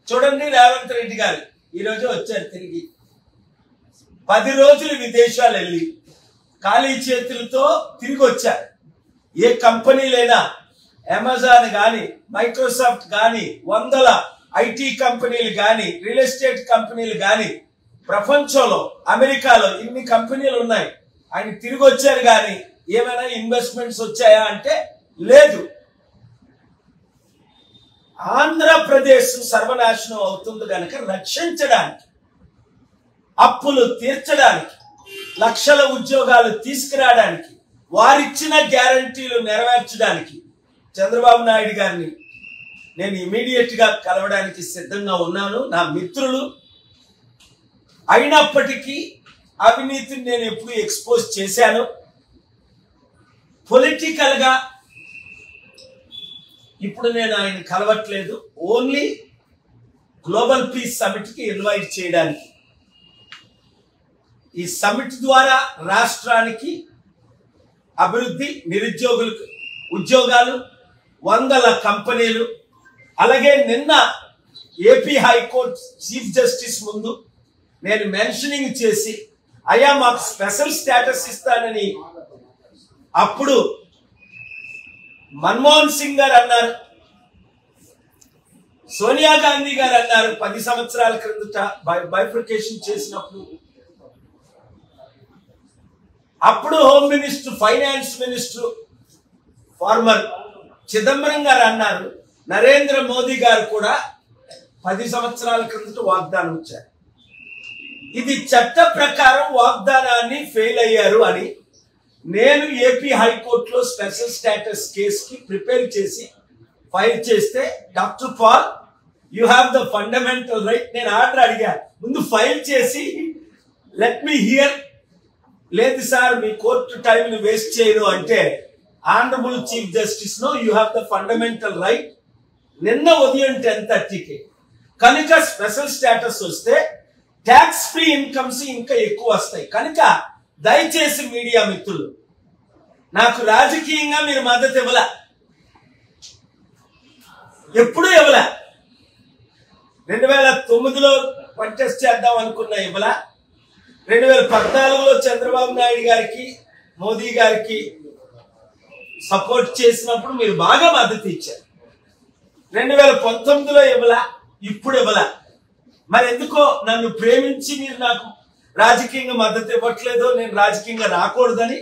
చూడండి రేవంత్ రెడ్డి గారు ఈరోజు వచ్చారు తిరిగి 10 రోజులు విదేశాలు వెళ్ళి ఖాళీ చేతులతో తిరిగి వచ్చారు. ఏ కంపెనీలైనా అమెజాన్ కానీ మైక్రోసాఫ్ట్ కానీ 100 ఐటీ కంపెనీలు కానీ రియల్ ఎస్టేట్ కంపెనీలు కానీ ప్రపంచంలో అమెరికాలో ఇన్ని కంపెనీలు ఉన్నాయి. ఆయన తిరిగి వచ్చారు కానీ ఏమైనా ఇన్వెస్ట్మెంట్స్ వచ్చాయా అంటే లేదు. ఆంధ్రప్రదేశ్ సర్వనాశనం అవుతుంది కనుక రక్షించడానికి, అప్పులు తీర్చడానికి, లక్షల ఉద్యోగాలు తీసుకురావడానికి, వారిచ్చిన గ్యారంటీలు నెరవేర్చడానికి చంద్రబాబు నాయుడు గారిని నేను ఇమీడియట్ గా కలవడానికి సిద్ధంగా ఉన్నాను. నా మిత్రులు అయినప్పటికీ అవినీతిని నేను ఎప్పుడు ఎక్స్పోజ్ చేశాను. పొలిటికల్ గా ఇప్పుడు నేను ఆయన కలవట్లేదు. ఓన్లీ గ్లోబల్ పీస్ సమిట్ కి ఇన్వైట్ చేయడానికి. ఈ సమిట్ ద్వారా రాష్ట్రానికి అభివృద్ధి, నిరుద్యోగులకు ఉద్యోగాలు, 100 కంపెనీలు. అలాగే నిన్న ఏపీ హైకోర్టు చీఫ్ జస్టిస్ ముందు నేను మెన్షనింగ్ చేసి అయ్యా మాకు స్పెషల్ స్టేటస్ ఇస్తానని అప్పుడు మన్మోహన్ సింగ్ గారు అన్నారు, సోనియా గాంధీ గారు అన్నారు 10 సంవత్సరాల క్రిందట బైఫర్కేషన్ చేసినప్పుడు. అప్పుడు home minister, finance minister former Chidambaram garu అన్నారు. నరేంద్ర మోదీ గారు కూడా 10 సంవత్సరాల క్రిందట వాగ్దానం ఇచ్చారు. ఇది చట్ట ప్రకారం వాగ్దానాన్ని ఫెయిల్ అయ్యారు అని నేను ఏపీ హైకోర్టులో స్పెషల్ స్టేటస్ కేసుకి ప్రిపేర్ చేసి ఫైల్ చేస్తే, doctor Paul you have the fundamental right, నేను ఆర్డర్ అడిగా ముందు ఫైల్ చేసి లెట్ మీ హియర్. లేదు సార్ మీ కోర్టు టైం వేస్ట్ చేయరు అంటే, honourable chief justice no you have the fundamental right. నిన్న ఉదయం 10:30కి కనుక స్పెషల్ స్టేటస్ వస్తే ట్యాక్స్ ఫ్రీ ఇన్కమ్స్ ఇంకా ఎక్కువ వస్తాయి. కనుక దయచేసి మీడియా మిత్రులు, నాకు రాజకీయంగా మీరు మద్దతు ఇవ్వలే, ఎప్పుడూ ఇవ్వలే. 2009లో కంటెస్ట్ చేద్దాం అనుకున్నా ఇవ్వలే. 2014లో చంద్రబాబు నాయుడు గారికి, మోదీ గారికి సపోర్ట్ చేసినప్పుడు మీరు బాగా మద్దతు ఇచ్చారు. 2019లో ఇవ్వలే, ఇప్పుడు ఇవ్వలే. మరి ఎందుకో నన్ను ప్రేమించి మీరు నాకు రాజకీయంగా మద్దతు ఇవ్వట్లేదో, నేను రాజకీయంగా రాకూడదని